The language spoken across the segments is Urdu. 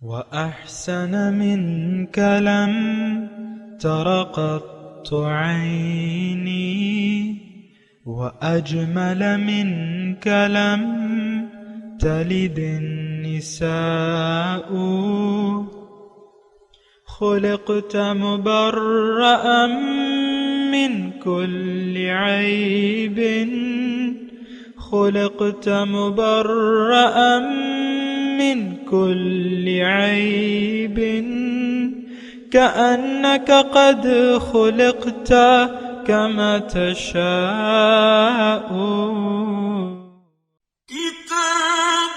وأحسن منك لم تر قط عيني وأجمل منك لم تلد النساء خلقت مبرأ من كل عيب خلقت مبرأ من كل عيب كأنك قد خلقت كما تشاء كتاب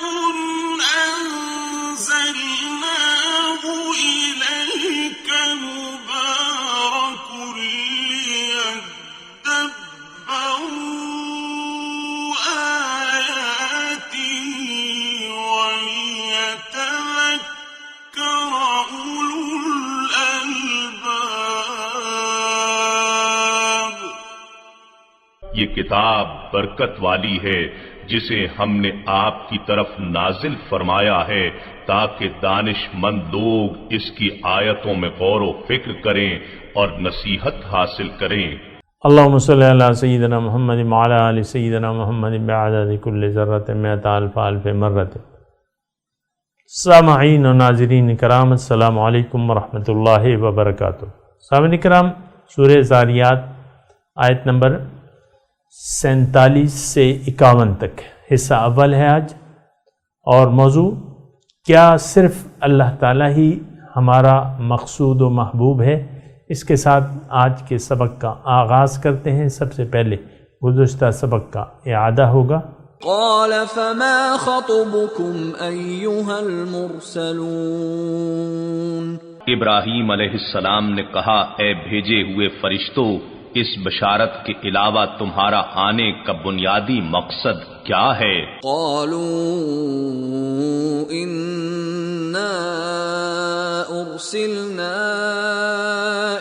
أنزلناه إليك مبارك ليدبروا آياته وليتذكر أولو الألباب۔ یہ کتاب برکت والی ہے جسے ہم نے آپ کی طرف نازل فرمایا ہے تاکہ دانش مند لوگ اس کی آیتوں میں غور و فکر کریں اور نصیحت حاصل کریں۔ اللہم صلی علی سیدنا محمد وعلی آل سیدنا محمد بعدد کل ذرۃ مئۃ الف الف مرۃ۔ سامعین و ناظرین کرام، السلام علیکم ورحمۃ اللہ وبرکاتہ۔ سامعین کرام، سورہ ذاریات آیت نمبر 47 سے 51 تک حصہ اول ہے آج، اور موضوع کیا صرف اللہ تعالیٰ ہی ہمارا مقصود و محبوب ہے۔ اس کے ساتھ آج کے سبق کا آغاز کرتے ہیں۔ سب سے پہلے گزشتہ سبق کا اعادہ ہوگا۔ قال فما خطبكم أيها المرسلون۔ ابراہیم علیہ السلام نے کہا، اے بھیجے ہوئے فرشتوں، اس بشارت کے علاوہ تمہارا آنے کا بنیادی مقصد کیا ہے؟ قالوا إنا أرسلنا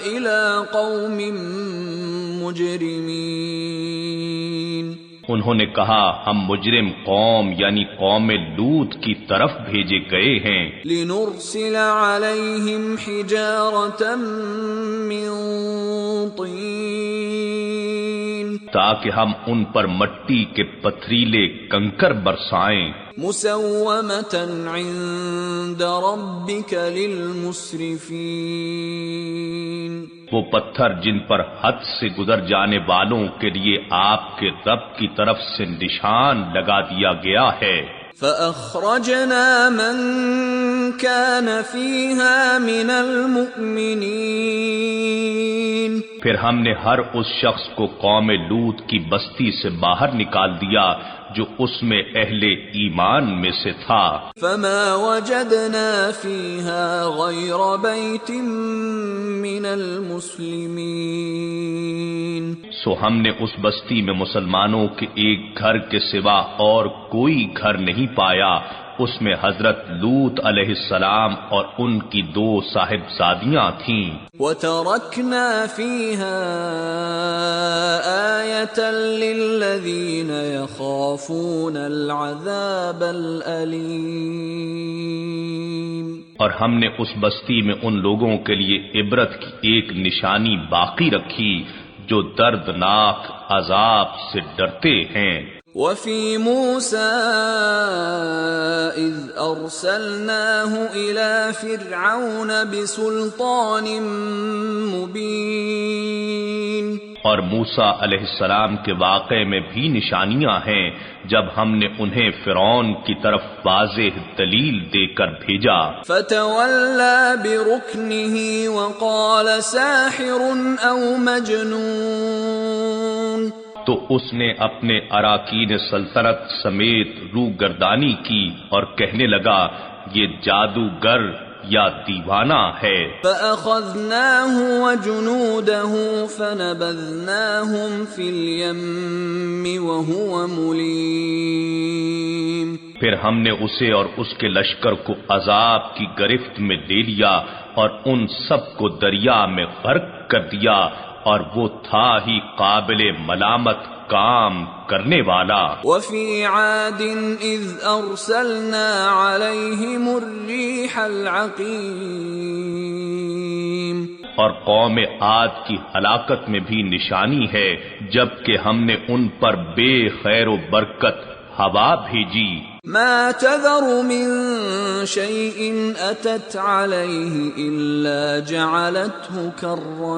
إلى قوم مجرمين۔ انہوں نے کہا، ہم مجرم قوم یعنی قوم لوط کی طرف بھیجے گئے ہیں۔ لنرسل عليهم حجارة من طين، تاکہ ہم ان پر مٹی کے پتھریلے کنکر برسائیں۔ مسومة عند ربك للمسرفين، وہ پتھر جن پر حد سے گزر جانے والوں کے لیے آپ کے رب کی طرف سے نشان لگا دیا گیا ہے۔ فأخرجنا من كان فيها من المؤمنين، پھر ہم نے ہر اس شخص کو قوم لوط کی بستی سے باہر نکال دیا جو اس میں اہل ایمان میں سے تھا۔ فما وجدنا فيها غير بيت من المسلمين، سو ہم نے اس بستی میں مسلمانوں کے ایک گھر کے سوا اور کوئی گھر نہیں پایا، اس میں حضرت لوط علیہ السلام اور ان کی 2 صاحبزادیاں تھیں۔ وَتَرَكْنَا فِيهَا آيَةً لِلَّذِينَ يَخَافُونَ الْعَذَابَ الْأَلِيمَ، اور ہم نے اس بستی میں ان لوگوں کے لیے عبرت کی ایک نشانی باقی رکھی جو دردناک عذاب سے ڈرتے ہیں۔ وَفِي مُوسَىٰ إِذْ أَرْسَلْنَاهُ إِلَىٰ فِرْعَوْنَ بِسُلْطَانٍ مُّبِينٍ، اور موسیٰ علیہ السلام کے واقعے میں بھی نشانیاں ہیں جب ہم نے انہیں فرعون کی طرف واضح دلیل دے کر بھیجا۔ فَتَوَلَّىٰ بِرُكْنِهِ وَقَالَ سَاحِرٌ أَوْ مَجْنُونٌ، تو اس نے اپنے اراکین سلطنت سمیت روح گردانی کی اور کہنے لگا، یہ جادوگر یا دیوانہ ہے۔ فَأَخَذْنَاهُ وَجُنُودَهُ فَنَبَذْنَاهُمْ فِي الْيَمِّ وَهُوَ مُلِيمٌ، پھر ہم نے اسے اور اس کے لشکر کو عذاب کی گرفت میں لے لیا اور ان سب کو دریا میں غرق کر دیا، اور وہ تھا ہی قابل ملامت کام کرنے والا۔ وفي عاد إذ أرسلنا عليهم الريح العقيم اور قوم عاد کی ہلاکت میں بھی نشانی ہے جبکہ ہم نے ان پر بے خیر و برکت ہوا بھیجی۔ ما تذر من شيء أتت عليه إلا جعلته كالرميم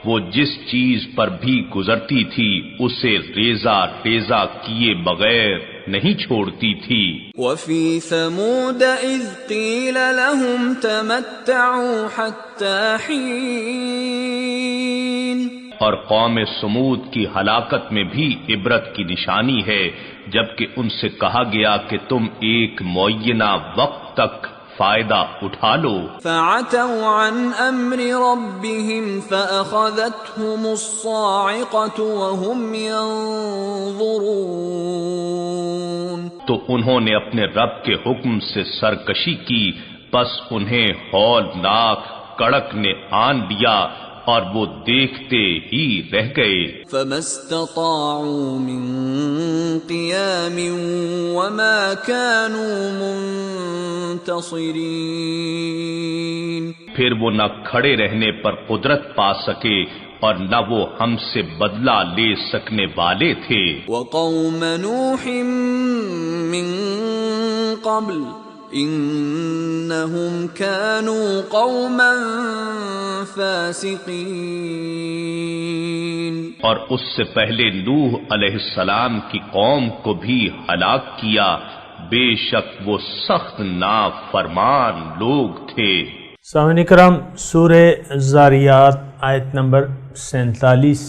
وہ جس چیز پر بھی گزرتی تھی اسے ریزہ ریزہ کیے بغیر نہیں چھوڑتی تھی۔ وفي ثمود إذ قيل لهم تمتعوا حتى حين اور قوم سمود کی ہلاکت میں بھی عبرت کی نشانی ہے جبکہ ان سے کہا گیا کہ تم ایک معینہ وقت تک فائدہ اٹھا لو۔ فعتوا عن امر ربهم فاخذتهم الصاعقة وهم ينظرون تو انہوں نے اپنے رب کے حکم سے سرکشی کی، پس انہیں ہولناک کڑک نے آن لیا اور وہ دیکھتے ہی رہ گئے۔ فما استطاعوا من قيام وما كانوا منتصرين پھر وہ نہ کھڑے رہنے پر قدرت پا سکے اور نہ وہ ہم سے بدلہ لے سکنے والے تھے۔ وقوم نوح من قبل انہم كانوا قوما فاسقین اور اس سے پہلے نوح علیہ السلام کی قوم کو بھی ہلاک کیا، بے شک وہ سخت نافرمان لوگ تھے۔ سامعین کرام، سورہ زاریات آیت نمبر 47،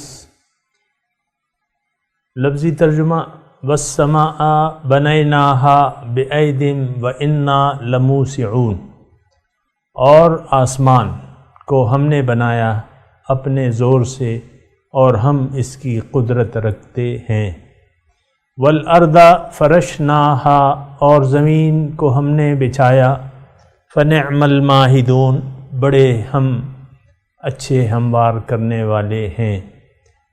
لفظی ترجمہ وَالسَّمَاءَ بَنَيْنَاهَا بِأَيْدٍ وَإِنَّا لَمُوسِعُونَ، اور آسمان کو ہم نے بنایا اپنے زور سے اور ہم اس کی قدرت رکھتے ہیں۔ وَالْأَرْضَ فَرَشْنَاهَا، اور زمین کو ہم نے بچھایا، فَنِعْمَ الْمَاهِدُونَ، بڑے ہم اچھے ہموار کرنے والے ہیں۔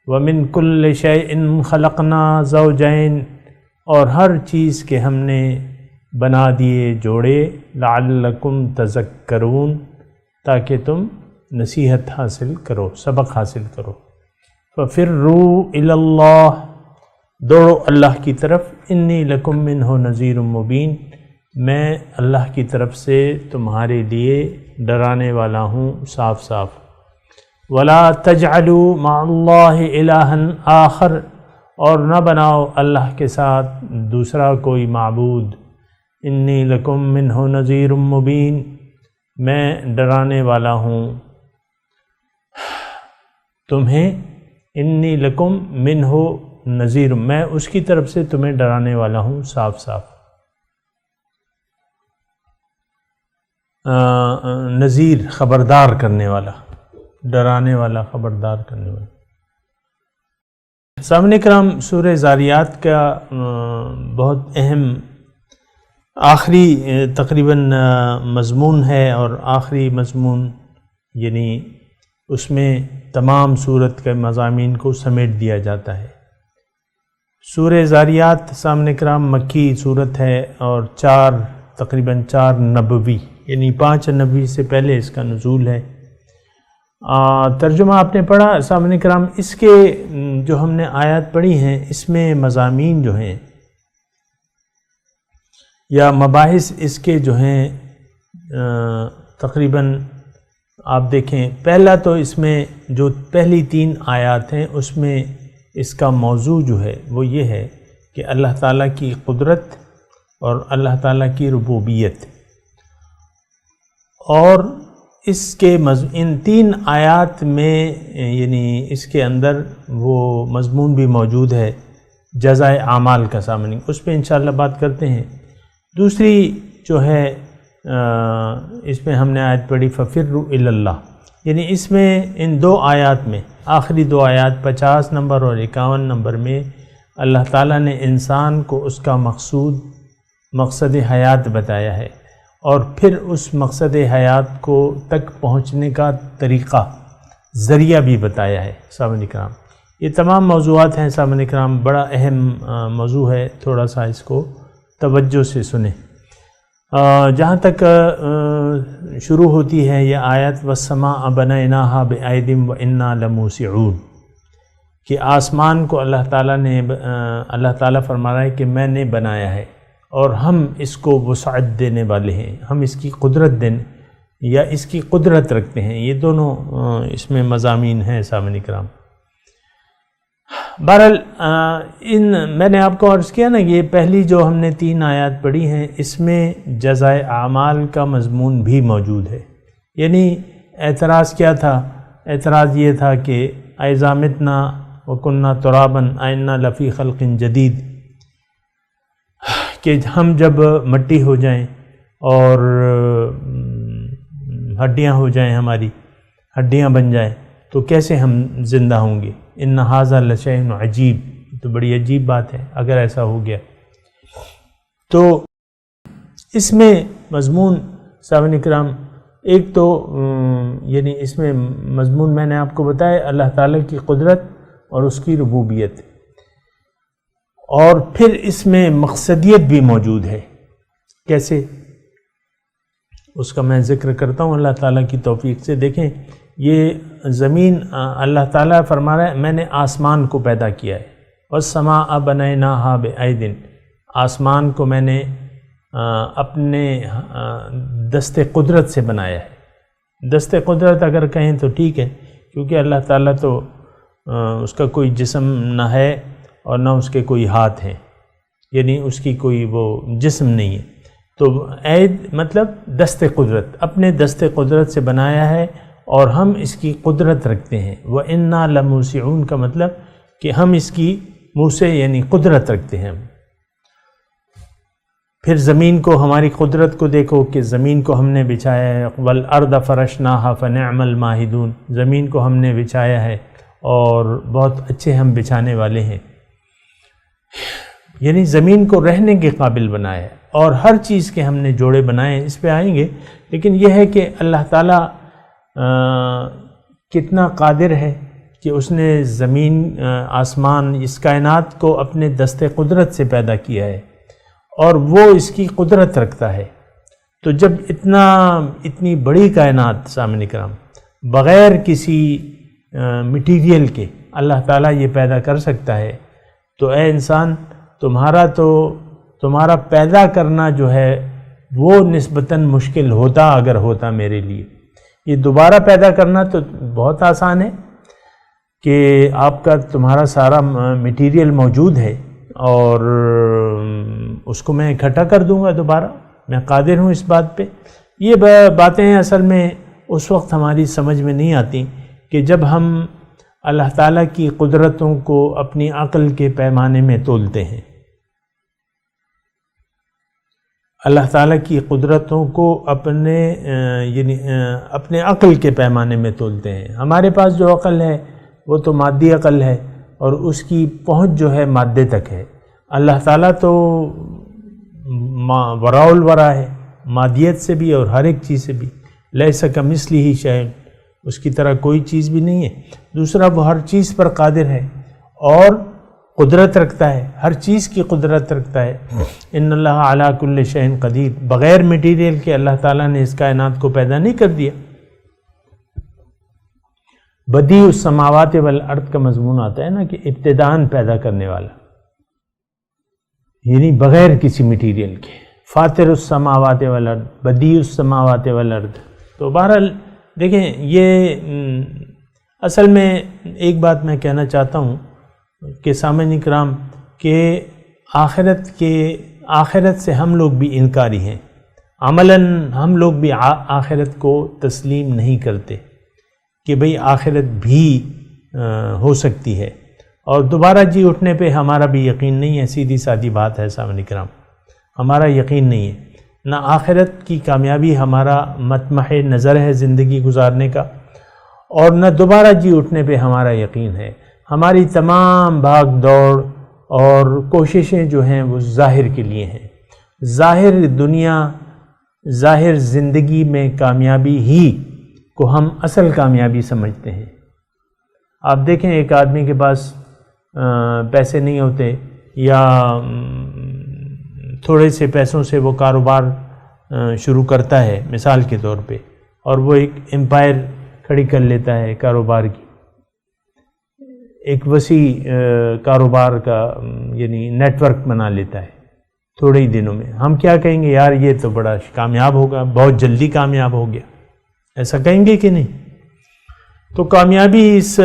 وَمِن كُلِّ شَيْءٍ خَلَقْنَا زَوْجَيْنِ، اور ہر چیز کے ہم نے بنا دیے جوڑے، لَعَلَّكُمْ تَذَكَّرُونَ، تاکہ تم نصیحت حاصل کرو، سبق حاصل کرو۔ فَفِرُّوا إِلَى اللَّهِ، دوڑو اللہ کی طرف، إِنِّي لَكُمْ مِنْهُ نَذِيرٌ مُبِينٌ، میں اللہ کی طرف سے تمہارے لیے ڈرانے والا ہوں صاف صاف۔ وَلَا تَجْعَلُوا مَعَ اللَّهِ إِلَٰهًا آخَرَ، اور نہ بناؤ اللہ کے ساتھ دوسرا کوئی معبود۔ إِنِّي لَكُمْ مِنْهُ نَذِيرٌ مُبِينٌ، میں ڈرانے والا ہوں تمہیں۔ إِنِّي لَكُمْ مِنْهُ نَذِيرٌ، میں اس کی طرف سے تمہیں ڈرانے والا ہوں صاف صاف۔ نذیر خبردار کرنے والا، ڈرانے والا، خبردار کرنے والا۔ سامعین کرام، سورہ زاریات کا بہت اہم آخری تقریباً مضمون ہے، اور آخری مضمون یعنی اس میں تمام سورت کے مضامین کو سمیٹ دیا جاتا ہے۔ سورہ زاریات سامعین کرام مکی سورت ہے، اور تقریباً 4 نبوی، یعنی 5 نبوی سے پہلے اس کا نزول ہے۔ ترجمہ آپ نے پڑھا سامعین کرام، اس کے جو ہم نے آیات پڑھی ہیں اس میں مضامین جو ہیں یا مباحث اس کے جو ہیں تقریباً آپ دیکھیں، پہلا تو اس میں جو پہلی 3 آیات ہیں اس میں اس کا موضوع جو ہے وہ یہ ہے کہ اللہ تعالیٰ کی قدرت اور اللہ تعالیٰ کی ربوبیت، اور اس کے ان 3 آیات میں یعنی اس کے اندر وہ مضمون بھی موجود ہے جزائے اعمال کا، سامنے اس پہ انشاءاللہ بات کرتے ہیں۔ دوسری جو ہے اس میں ہم نے آیت پڑھی فَفِرُّوا إِلَى اللَّهِ، یعنی اس میں ان 2 آیات میں آخری 2 آیات 50 نمبر اور 51 نمبر میں اللہ تعالیٰ نے انسان کو اس کا مقصد حیات بتایا ہے، اور پھر اس مقصد حیات تک پہنچنے کا طریقہ، ذریعہ بھی بتایا ہے۔ سامعین کرام، یہ تمام موضوعات ہیں سامعین اکرام، بڑا اہم موضوع ہے، تھوڑا سا اس کو توجہ سے سنیں۔ جہاں تک شروع ہوتی ہے یہ آیت والسماء بنیناہا بأید وإنا لموسعون، کہ آسمان کو اللہ تعالیٰ فرما رہا ہے کہ میں نے بنایا ہے اور ہم اس کو وسعت دینے والے ہیں، ہم اس کی قدرت یا اس کی قدرت رکھتے ہیں۔ یہ دونوں اس میں مضامین ہیں سامعین کرام۔ بہرحال میں نے آپ کو عرض کیا نا، یہ پہلی جو ہم نے 3 آیات پڑھی ہیں، اس میں جزائے اعمال کا مضمون بھی موجود ہے۔ یعنی اعتراض کیا تھا؟ اعتراض یہ تھا کہ اذا متنا وکننا ترابا ائنا لفی خلق جدید، کہ ہم جب مٹی ہو جائیں اور ہڈیاں ہو جائیں، ہماری ہڈیاں بن جائیں تو کیسے ہم زندہ ہوں گے؟ ان ھذا لشیء عجیب، تو بڑی عجیب بات ہے اگر ایسا ہو گیا۔ تو اس میں مضمون سامعین کرام، ایک تو یعنی اس میں مضمون میں نے آپ کو بتایا اللہ تعالیٰ کی قدرت اور اس کی ربوبیت، اور پھر اس میں مقصدیت بھی موجود ہے۔ کیسے؟ اس کا میں ذکر کرتا ہوں اللہ تعالیٰ کی توفیق سے۔ دیکھیں، یہ زمین اللہ تعالیٰ فرما رہا ہے میں نے آسمان کو پیدا کیا ہے، والسماء بنیناہا بأید، آسمان کو میں نے اپنے دست قدرت سے بنایا ہے۔ دست قدرت اگر کہیں تو ٹھیک ہے، کیونکہ اللہ تعالیٰ تو اس کا کوئی جسم نہ ہے اور نہ اس کے کوئی ہاتھ ہیں، یعنی اس کی کوئی وہ جسم نہیں ہے۔ تو عید مطلب دست قدرت، اپنے دست قدرت سے بنایا ہے اور ہم اس کی قدرت رکھتے ہیں۔ وَإِنَّا لَمُوسِعُونَ کا مطلب کہ ہم اس کی موسع یعنی قدرت رکھتے ہیں۔ پھر زمین کو، ہماری قدرت کو دیکھو کہ زمین کو ہم نے بچھایا ہے، وَالْأَرْضَ فَرَشْنَاهَا فَنِعْمَ الْمَاهِدُونَ، زمین کو ہم نے بچھایا ہے اور بہت اچھے ہم بچھانے والے ہیں۔ یعنی زمین کو رہنے کے قابل بنایا ہے، اور ہر چیز کے ہم نے جوڑے بنائے ہیں، اس پہ آئیں گے۔ لیکن یہ ہے کہ اللہ تعالیٰ کتنا قادر ہے کہ اس نے زمین، آسمان، اس کائنات کو اپنے دست قدرت سے پیدا کیا ہے، اور وہ اس کی قدرت رکھتا ہے۔ تو جب اتنی بڑی کائنات سامعین کرام بغیر کسی مٹیریل کے اللہ تعالیٰ یہ پیدا کر سکتا ہے، تو اے انسان، تمہارا پیدا کرنا جو ہے وہ نسبتاً مشکل ہوتا اگر ہوتا میرے لیے۔ یہ دوبارہ پیدا کرنا تو بہت آسان ہے کہ تمہارا سارا مٹیریل موجود ہے اور اس کو میں اکٹھا کر دوں گا دوبارہ، میں قادر ہوں اس بات پہ۔ یہ باتیں اصل میں اس وقت ہماری سمجھ میں نہیں آتی کہ جب ہم اللہ تعالیٰ کی قدرتوں کو اپنی عقل کے پیمانے میں تولتے ہیں۔ اللہ تعالیٰ کی قدرتوں کو اپنے عقل کے پیمانے میں تولتے ہیں۔ ہمارے پاس جو عقل ہے وہ تو مادی عقل ہے، اور اس کی پہنچ جو ہے مادے تک ہے۔ اللہ تعالیٰ تو وراء الورا ہے، مادیت سے بھی اور ہر ایک چیز سے بھی۔ لیس کمثلہ شیء، اس کی طرح کوئی چیز بھی نہیں ہے۔ دوسرا، وہ ہر چیز پر قادر ہے اور قدرت رکھتا ہے، ہر چیز کی قدرت رکھتا ہے۔ ان اللہ علی کل شیء قدیر، بغیر مٹیریل کے اللہ تعالیٰ نے اس کائنات کو پیدا نہیں کر دیا۔ بدیع السماوات والارض کا مضمون آتا ہے نا کہ ابتداءً پیدا کرنے والا، یعنی بغیر کسی مٹیریل کے۔ فاطر السماوات والارض، بدیع السماوات والارض۔ تو بہرحال دیکھیں، یہ اصل میں ایک بات میں کہنا چاہتا ہوں کہ سامعین کرام کہ آخرت سے ہم لوگ بھی انکاری ہیں، عملاً ہم لوگ بھی آخرت کو تسلیم نہیں کرتے کہ بھئی آخرت بھی ہو سکتی ہے، اور دوبارہ جی اٹھنے پہ ہمارا بھی یقین نہیں ہے۔ سیدھی سادی بات ہے سامعین کرام، ہمارا یقین نہیں ہے، نہ آخرت کی کامیابی ہمارا مطمح نظر ہے زندگی گزارنے کا، اور نہ دوبارہ جی اٹھنے پہ ہمارا یقین ہے۔ ہماری تمام بھاگ دوڑ اور کوششیں جو ہیں وہ ظاہر کے لیے ہیں۔ ظاہر دنیا، ظاہر زندگی میں کامیابی ہی کو ہم اصل کامیابی سمجھتے ہیں۔ آپ دیکھیں ایک آدمی کے پاس پیسے نہیں ہوتے یا تھوڑے سے پیسوں سے وہ کاروبار شروع کرتا ہے مثال کے طور پہ، اور وہ ایک امپائر کھڑی کر لیتا ہے کاروبار کی، ایک وسیع کاروبار کا یعنی نیٹ ورک بنا لیتا ہے تھوڑے ہی دنوں میں. ہم کیا کہیں گے؟ یار یہ تو بڑا کامیاب ہوگا، بہت جلدی کامیاب ہو گیا، ایسا کہیں گے کہ نہیں؟ تو کامیابی اس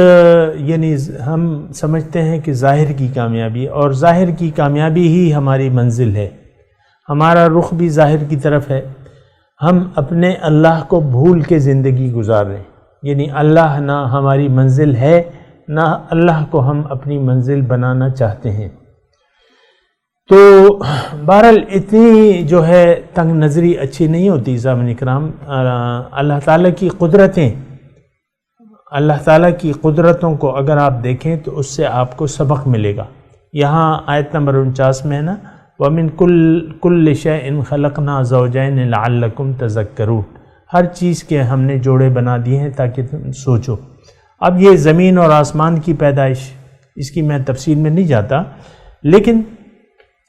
یعنی ہم سمجھتے ہیں کہ ظاہر کی کامیابی، اور ظاہر کی کامیابی ہی ہماری منزل ہے، ہمارا رخ بھی ظاہر کی طرف ہے. ہم اپنے اللہ کو بھول کے زندگی گزار رہے ہیں، یعنی اللہ نہ ہماری منزل ہے، نہ اللہ کو ہم اپنی منزل بنانا چاہتے ہیں. تو بہرحال اتنی جو ہے تنگ نظری اچھی نہیں ہوتی سامعین کرام. اللہ تعالیٰ کی قدرتیں، اللہ تعالیٰ کی قدرتوں کو اگر آپ دیکھیں تو اس سے آپ کو سبق ملے گا. یہاں آیت نمبر 49 میں ہے نا، وَمِن كُلِّ شَيْءٍ خَلَقْنَا زَوْجَيْنِ لَعَلَّكُمْ تَذَكَّرُونَ. ہر چیز کے ہم نے جوڑے بنا دیے ہیں تاکہ تم سوچو. اب یہ زمین اور آسمان کی پیدائش، اس کی میں تفصیل میں نہیں جاتا، لیکن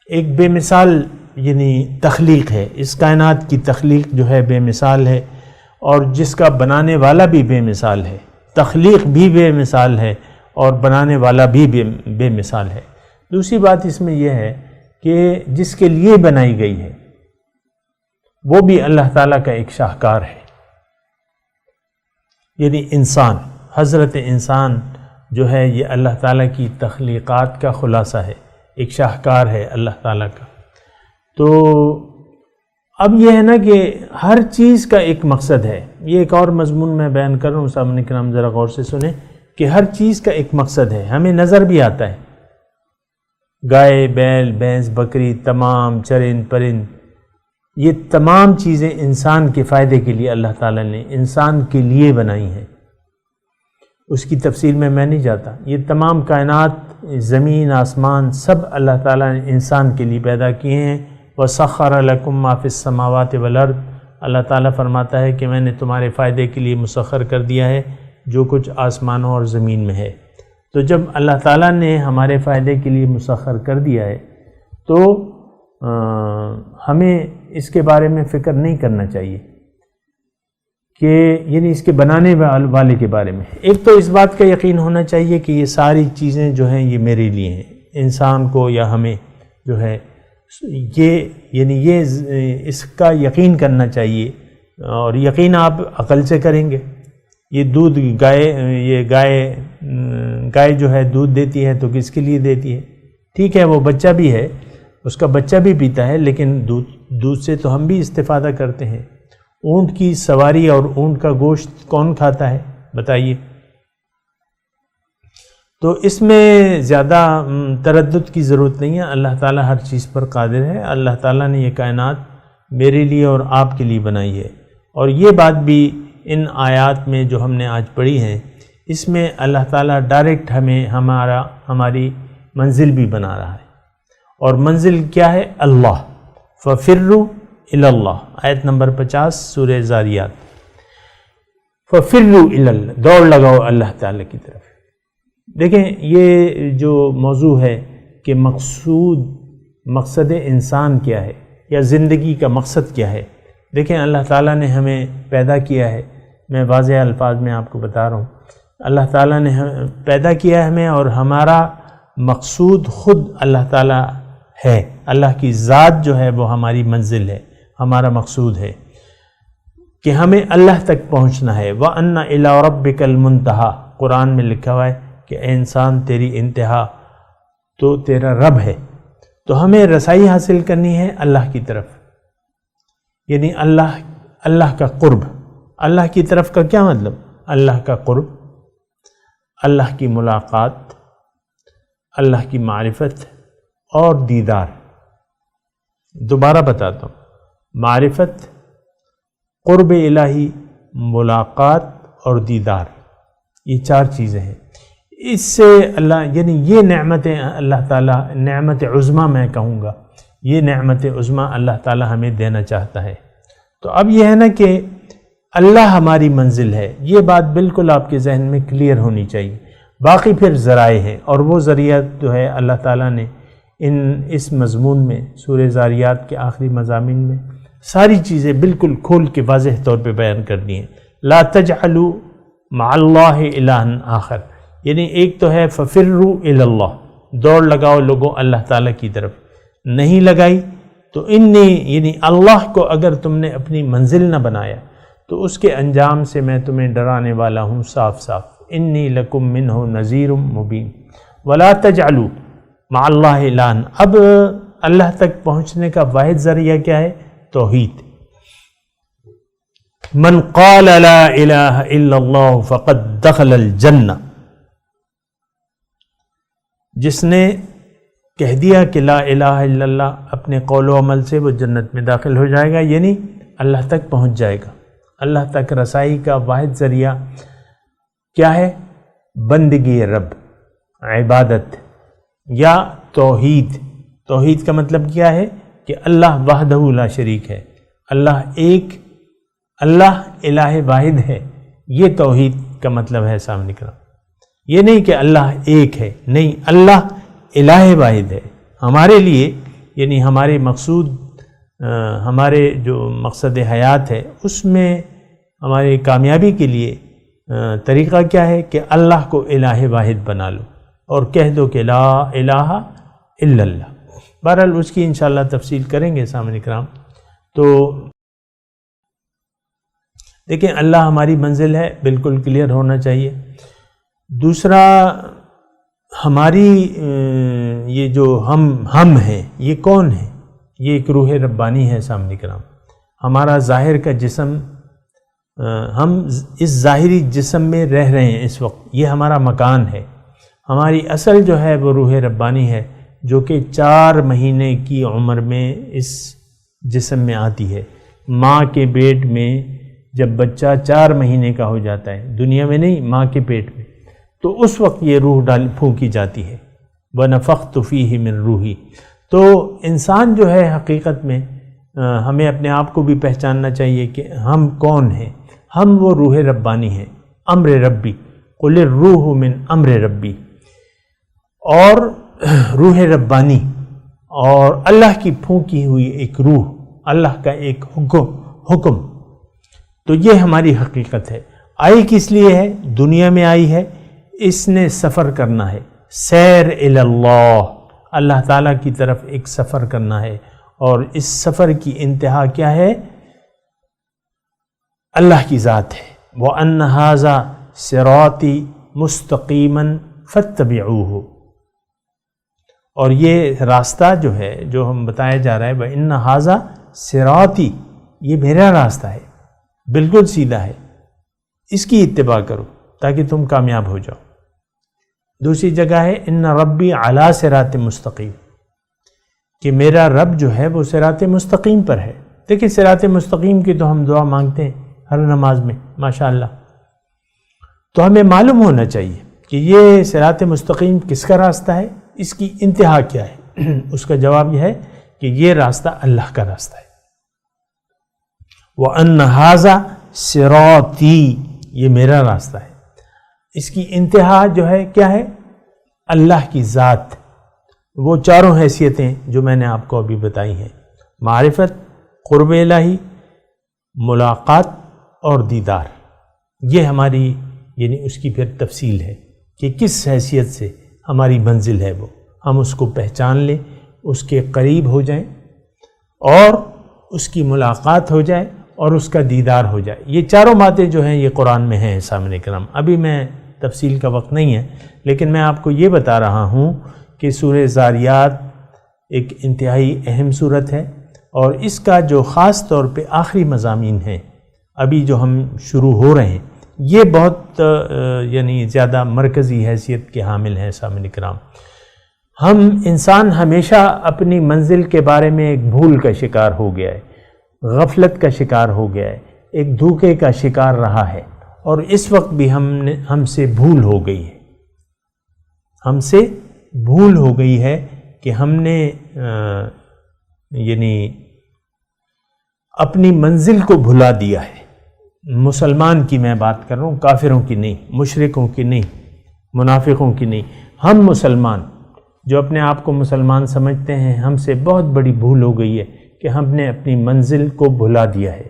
ایک بے مثال یعنی تخلیق ہے. اس کائنات کی تخلیق جو ہے بے مثال ہے، اور جس کا بنانے والا بھی بے مثال ہے. تخلیق بھی بے مثال ہے اور بنانے والا بھی بے مثال ہے. دوسری بات اس میں یہ ہے کہ جس کے لیے بنائی گئی ہے وہ بھی اللہ تعالیٰ کا ایک شاہکار ہے، یعنی انسان. حضرت انسان جو ہے یہ اللہ تعالیٰ کی تخلیقات کا خلاصہ ہے، ایک شاہکار ہے اللہ تعالیٰ کا. تو اب یہ ہے نا کہ ہر چیز کا ایک مقصد ہے. یہ ایک اور مضمون میں بیان کر رہا ہوں، سامعین کرام ذرا غور سے سنیں کہ ہر چیز کا ایک مقصد ہے. ہمیں نظر بھی آتا ہے، گائے، بیل، بھینس، بکری، تمام چرند پرند، یہ تمام چیزیں انسان کے فائدے کے لیے اللہ تعالیٰ نے انسان کے لیے بنائی ہیں. اس کی تفصیل میں نہیں جاتا. یہ تمام کائنات، زمین، آسمان، سب اللہ تعالیٰ نے انسان کے لیے پیدا کیے ہیں. وَسَخَّرَ لَكُم مَّا فِي السَّمَاوَاتِ وَالْأَرْضِ. اللہ تعالیٰ فرماتا ہے کہ میں نے تمہارے فائدے کے لیے مسخر کر دیا ہے جو کچھ آسمانوں اور زمین میں ہے. تو جب اللہ تعالیٰ نے ہمارے فائدے کے لیے مسخر کر دیا ہے تو ہمیں اس کے بارے میں فکر نہیں کرنا چاہیے کہ یعنی اس کے بنانے والے کے بارے میں. ایک تو اس بات کا یقین ہونا چاہیے کہ یہ ساری چیزیں جو ہیں یہ میرے لیے ہیں. انسان کو یا ہمیں جو ہے یہ یعنی یہ اس کا یقین کرنا چاہیے، اور یقین آپ عقل سے کریں گے. یہ دودھ گائے جو ہے دودھ دیتی ہے تو کس کے لیے دیتی ہے؟ ٹھیک ہے وہ بچہ بھی ہے، اس کا بچہ بھی پیتا ہے، لیکن دودھ سے تو ہم بھی استفادہ کرتے ہیں. اونٹ کی سواری اور اونٹ کا گوشت کون کھاتا ہے بتائیے؟ تو اس میں زیادہ تردد کی ضرورت نہیں ہے. اللہ تعالیٰ ہر چیز پر قادر ہے. اللہ تعالیٰ نے یہ کائنات میرے لیے اور آپ کے لیے بنائی ہے. اور یہ بات بھی ان آیات میں جو ہم نے آج پڑھی ہیں، اس میں اللہ تعالیٰ ڈائریکٹ ہمیں ہماری منزل بھی بنا رہا ہے. اور منزل کیا ہے؟ اللہ. فَفِرُّوا إِلَى اللَّهِ. آیت نمبر 50 سورہ زاریات. فَفِرُّوا إِلَى اللَّهِ. دوڑ لگاؤ اللہ تعالیٰ کی طرف. دیکھیں یہ جو موضوع ہے کہ مقصد انسان کیا ہے یا زندگی کا مقصد کیا ہے. دیکھیں اللہ تعالیٰ نے ہمیں پیدا کیا ہے. میں واضح الفاظ میں آپ کو بتا رہا ہوں، اللہ تعالیٰ نے پیدا کیا ہے ہمیں، اور ہمارا مقصود خود اللہ تعالیٰ ہے. اللہ کی ذات جو ہے وہ ہماری منزل ہے، ہمارا مقصود ہے کہ ہمیں اللہ تک پہنچنا ہے. وَأَنَّ إِلَىٰ رَبِّكَ الْمُنْتَهَىٰ. قرآن میں لکھا ہوا ہے کہ اے انسان تیری انتہا تو تیرا رب ہے. تو ہمیں رسائی حاصل کرنی ہے اللہ کی طرف، یعنی اللہ کا قرب. اللہ کی طرف کا کیا مطلب؟ اللہ کا قرب، اللہ کی ملاقات، اللہ کی معرفت اور دیدار. دوبارہ بتاتا ہوں، معرفت، قرب الہی، ملاقات اور دیدار، یہ 4 چیزیں ہیں. اس سے اللہ یعنی یہ نعمتیں اللہ تعالیٰ، نعمت عظمیٰ میں کہوں گا، یہ نعمت عظمیٰ اللہ تعالیٰ ہمیں دینا چاہتا ہے. تو اب یہ ہے نا کہ اللہ ہماری منزل ہے، یہ بات بالکل آپ کے ذہن میں کلیئر ہونی چاہیے. باقی پھر ذرائع ہیں، اور وہ ذریعہ جو ہے اللہ تعالیٰ نے اس مضمون میں سورہ زاریات کے آخری مضامین میں ساری چیزیں بالکل کھول کے واضح طور پہ بیان کر دی ہیں۔ لا تجعلوا مع اللہ الہا آخر، یعنی ایک تو ہے ففروا الی اللہ، دوڑ لگاؤ لوگوں اللہ تعالیٰ کی طرف، نہیں لگائی تو یعنی اللہ کو اگر تم نے اپنی منزل نہ بنایا تو اس کے انجام سے میں تمہیں ڈرانے والا ہوں صاف صاف، انی لکم منہ نذیر مبین۔ ولا تجعلوا مع اللہ الہا، اب اللہ تک پہنچنے کا واحد ذریعہ کیا ہے؟ توحید۔ من قال لا الہ الا اللہ فقد دخل الجنہ، جس نے کہہ دیا کہ لا الہ الا اللہ اپنے قول و عمل سے، وہ جنت میں داخل ہو جائے گا، یعنی اللہ تک پہنچ جائے گا۔ اللہ تک رسائی کا واحد ذریعہ کیا ہے؟ بندگی رب، عبادت یا توحید۔ توحید کا مطلب کیا ہے؟ کہ اللہ وحدہ لا شریک ہے، اللہ ایک، اللہ الہ واحد ہے، یہ توحید کا مطلب ہے سامنے کرام۔ یہ نہیں کہ اللہ ایک ہے، نہیں، اللہ الہ واحد ہے۔ ہمارے لیے یعنی ہمارے مقصود، ہمارے جو مقصد حیات ہے اس میں ہماری کامیابی کے لیے طریقہ کیا ہے کہ اللہ کو الہ واحد بنا لو اور کہہ دو کہ لا الہ الا اللہ۔ بہرحال اس کی انشاءاللہ تفصیل کریں گے سامعین کرام۔ تو دیکھیں اللہ ہماری منزل ہے، بالکل کلیئر ہونا چاہیے۔ دوسرا، ہماری یہ جو ہم ہیں، یہ کون ہے؟ یہ ایک روح ربانی ہے سامنے کرام۔ ہمارا ظاہر کا جسم، ہم اس ظاہری جسم میں رہ رہے ہیں اس وقت، یہ ہمارا مکان ہے۔ ہماری اصل جو ہے وہ روح ربانی ہے، جو کہ 4 مہینے کی عمر میں اس جسم میں آتی ہے۔ ماں کے پیٹ میں جب بچہ 4 مہینے کا ہو جاتا ہے، دنیا میں نہیں، ماں کے پیٹ میں، تو اس وقت یہ روح پھونکی جاتی ہے۔ وَنَفَخْتُ فِيهِ مِن روحی۔ تو انسان جو ہے حقیقت میں ہمیں اپنے آپ کو بھی پہچاننا چاہیے کہ ہم کون ہیں۔ ہم وہ روح ربانی ہیں، امر ربی، قُلِ الروح من امر ربی، اور روح ربانی اور اللہ کی پھونکی ہوئی ایک روح، اللہ کا ایک حکم۔ تو یہ ہماری حقیقت ہے۔ آئی کس لیے ہے؟ دنیا میں آئی ہے، اس نے سفر کرنا ہے، سیر الی اللہ، اللہ تعالیٰ کی طرف ایک سفر کرنا ہے، اور اس سفر کی انتہا کیا ہے؟ اللہ کی ذات ہے۔ وَأَنَّ هَذَا صِرَاطِي مُسْتَقِيمًا فَاتَّبِعُوهُ، اور یہ راستہ جو ہے، جو ہم بتایا جا رہا ہے، وَإِنَّ هَذَا صِرَاطِي، یہ میرا راستہ ہے، بالکل سیدھا ہے، اس کی اتباع کرو تاکہ تم کامیاب ہو جاؤ۔ دوسری جگہ ہے ان ربی علی صراط مستقیم، کہ میرا رب جو ہے وہ صراط مستقیم پر ہے۔ دیکھیں صراط مستقیم کی تو ہم دعا مانگتے ہیں ہر نماز میں ماشاءاللہ، تو ہمیں معلوم ہونا چاہیے کہ یہ صراط مستقیم کس کا راستہ ہے، اس کی انتہا کیا ہے۔ اس کا جواب یہ ہے کہ یہ راستہ اللہ کا راستہ ہے۔ وَأَنَّ هَذَا صِرَاطِي، یہ میرا راستہ ہے، اس کی انتہا جو ہے کیا ہے؟ اللہ کی ذات، وہ 4 حیثیتیں جو میں نے آپ کو ابھی بتائی ہیں، معرفت، قرب الہی، ملاقات اور دیدار۔ یہ ہماری یعنی اس کی پھر تفصیل ہے کہ کس حیثیت سے ہماری منزل ہے، وہ ہم اس کو پہچان لیں، اس کے قریب ہو جائیں اور اس کی ملاقات ہو جائے اور اس کا دیدار ہو جائے۔ یہ 4 باتیں جو ہیں یہ قرآن میں ہیں سامنے کرام۔ ابھی میں تفصیل کا وقت نہیں ہے، لیکن میں آپ کو یہ بتا رہا ہوں کہ سورہ زاریات ایک انتہائی اہم سورت ہے، اور اس کا جو خاص طور پہ آخری مضامین ہیں ابھی جو ہم شروع ہو رہے ہیں، یہ بہت یعنی زیادہ مرکزی حیثیت کے حامل ہیں سامعین کرام۔ ہم انسان ہمیشہ اپنی منزل کے بارے میں ایک بھول کا شکار ہو گیا ہے، غفلت کا شکار ہو گیا ہے، ایک دھوکے کا شکار رہا ہے، اور اس وقت بھی ہم سے بھول ہو گئی ہے، ہم سے بھول ہو گئی ہے کہ ہم نے یعنی اپنی منزل کو بھلا دیا ہے۔ مسلمان کی میں بات کر رہا ہوں، کافروں کی نہیں، مشرکوں کی نہیں، منافقوں کی نہیں. ہم مسلمان جو اپنے آپ کو مسلمان سمجھتے ہیں، ہم سے بہت بڑی بھول ہو گئی ہے کہ ہم نے اپنی منزل کو بھلا دیا ہے،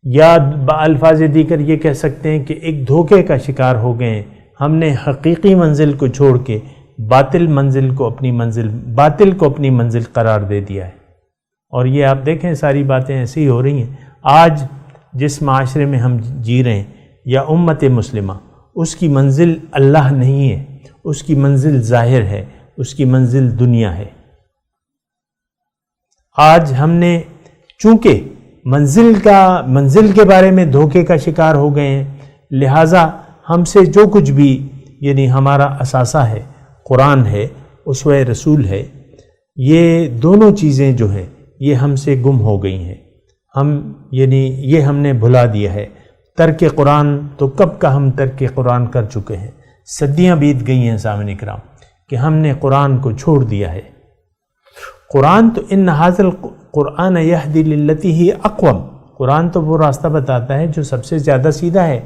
یا بالفاظ دیگر یہ کہہ سکتے ہیں کہ ایک دھوکے کا شکار ہو گئے ہیں. ہم نے حقیقی منزل کو چھوڑ کے باطل کو اپنی منزل قرار دے دیا ہے. اور یہ آپ دیکھیں ساری باتیں ایسی ہی ہو رہی ہیں. آج جس معاشرے میں ہم جی رہے ہیں یا امت مسلمہ، اس کی منزل اللہ نہیں ہے، اس کی منزل ظاہر ہے، اس کی منزل دنیا ہے. آج ہم نے چونکہ منزل کے بارے میں دھوکے کا شکار ہو گئے ہیں، لہٰذا ہم سے جو کچھ بھی یعنی ہمارا اثاثہ ہے، قرآن ہے، اسوہ رسول ہے، یہ دونوں چیزیں جو ہیں یہ ہم سے گم ہو گئی ہیں. یہ ہم نے بھلا دیا ہے. ترک قرآن تو کب کا ہم ترک قرآن کر چکے ہیں. صدیاں بیت گئی ہیں سامعین کرام کہ ہم نے قرآن کو چھوڑ دیا ہے. قرآن تو ان ھذا القرآن یہدی للتی ہی اقوم، قرآن تو وہ راستہ بتاتا ہے جو سب سے زیادہ سیدھا ہے.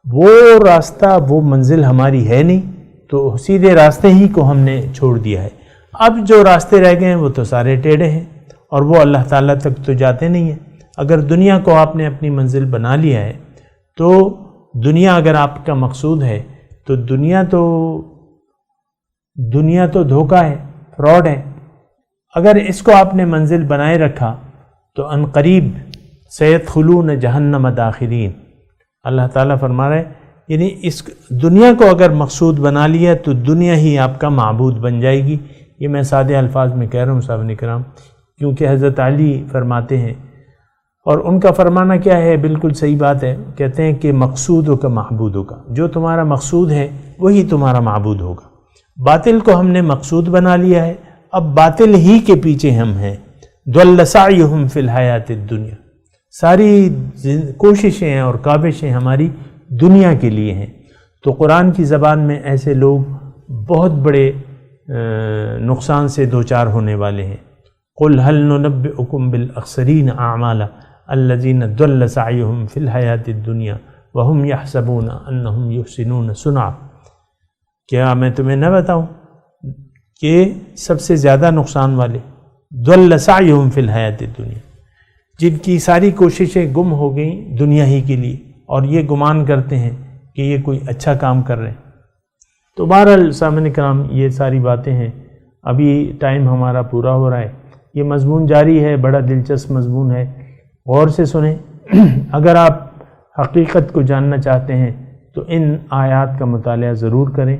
وہ راستہ، وہ منزل ہماری ہے نہیں، تو سیدھے راستے ہی کو ہم نے چھوڑ دیا ہے. اب جو راستے رہ گئے ہیں وہ تو سارے ٹیڑھے ہیں اور وہ اللہ تعالیٰ تک تو جاتے نہیں ہیں. اگر دنیا کو آپ نے اپنی منزل بنا لیا ہے تو دنیا اگر آپ کا مقصود ہے تو دنیا تو دھوکہ ہے، فراڈ ہے. اگر اس کو آپ نے منزل بنائے رکھا تو ان قریب سیدخلون جہنم داخرین. اللہ تعالیٰ فرما رہا ہے یعنی اس دنیا کو اگر مقصود بنا لیا تو دنیا ہی آپ کا معبود بن جائے گی. یہ میں سادے الفاظ میں کہہ رہا ہوں صاحب کرام، کیونکہ حضرت علی فرماتے ہیں، اور ان کا فرمانا کیا ہے، بالکل صحیح بات ہے. کہتے ہیں کہ مقصودوں کا معبودوں کا، جو تمہارا مقصود ہے وہی تمہارا معبود ہوگا. باطل کو ہم نے مقصود بنا لیا ہے، اب باطل ہی کے پیچھے ہم ہیں. ضل سعیہم فی الحیات الدنیا، ساری کوششیں اور کاوشیں ہماری دنیا کے لیے ہیں. تو قرآن کی زبان میں ایسے لوگ بہت بڑے نقصان سے دوچار ہونے والے ہیں. قل هل ننبئکم بالاخسرین اعمالا الذین ضل سعیہم فی الحیات الدنیا وہم یحسبون انہم یحسنون صنعا. کیا میں تمہیں نہ بتاؤں کہ سب سے زیادہ نقصان والے ضل سعیہم فی الحیات الدنیا، جن کی ساری کوششیں گم ہو گئیں دنیا ہی کے لیے، اور یہ گمان کرتے ہیں کہ یہ کوئی اچھا کام کر رہے ہیں. تو بہرحال سامعین کرام یہ ساری باتیں ہیں. ابھی ٹائم ہمارا پورا ہو رہا ہے. یہ مضمون جاری ہے، بڑا دلچسپ مضمون ہے، غور سے سنیں. اگر آپ حقیقت کو جاننا چاہتے ہیں تو ان آیات کا مطالعہ ضرور کریں،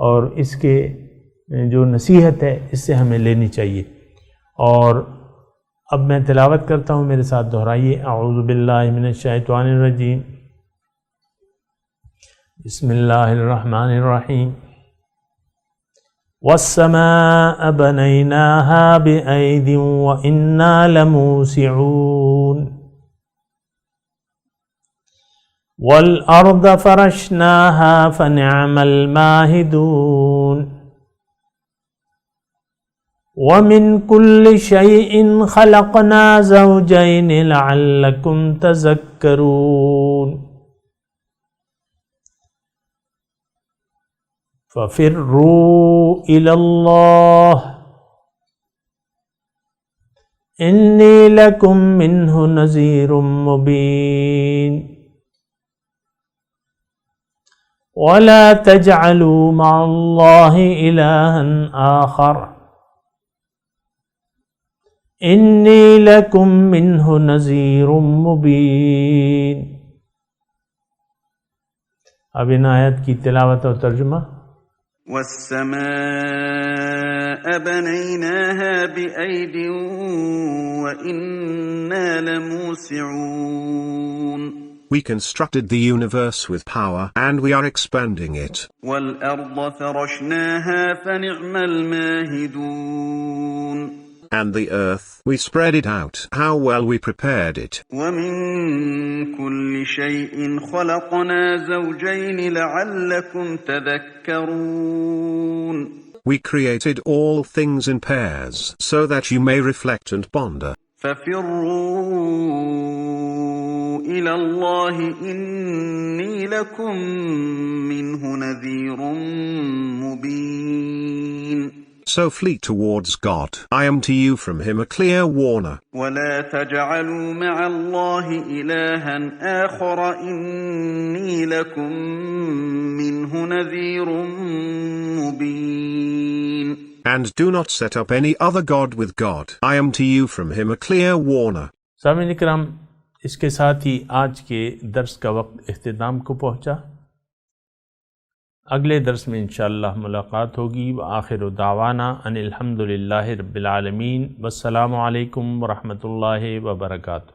اور اس کے جو نصیحت ہے اس سے ہمیں لینی چاہیے. اور اب میں تلاوت کرتا ہوں، میرے ساتھ دہرائیے. اعوذ باللہ من الشیطان الرجیم، بسم اللہ الرحمن الرحیم. والسماء بنيناها بأيد وإنا لموسعون والأرض فرشناها فنعم الماهدون ومن كل شيء خلقنا زوجين لعلكم تذكرون ففروا إلى الله إني لكم منه نذير مبين ولا تجعلوا مع الله إلها آخر إني لكم منه نذير مبين. اب ان آیت کی تلاوت اور ترجمہ. والسماء بنيناها بأيد وإنا لموسعون. We constructed the universe with power and we are expanding it. والأرض فرشناها فنعم الماهدون. And the earth, we spread it out. How well we prepared it. وَمِن كُلِّ شَيْءٍ خَلَقْنَا زَوْجَيْنِ لَعَلَّكُمْ تَذَكَّرُونَ. We created all things in pairs, so that you may reflect and ponder. فَفِرُّوا إلى الله إني لكم منه نذير مبين. So flee towards God. I am to you from him a clear warner. ولا تجعلوا مع الله إلها آخر إني لكم منه نذير مبين. And do not set up any other God with God. I am to you from him a clear warner. سامعین کرام، اس کے ساتھ ہی آج کے درس کا وقت اختتام کو پہنچا۔ اگلے درس میں انشاءاللہ ملاقات ہوگی۔ وآخر دعوانا ان الحمدللہ رب العالمین، والسلام علیکم ورحمۃ اللہ وبرکاتہ۔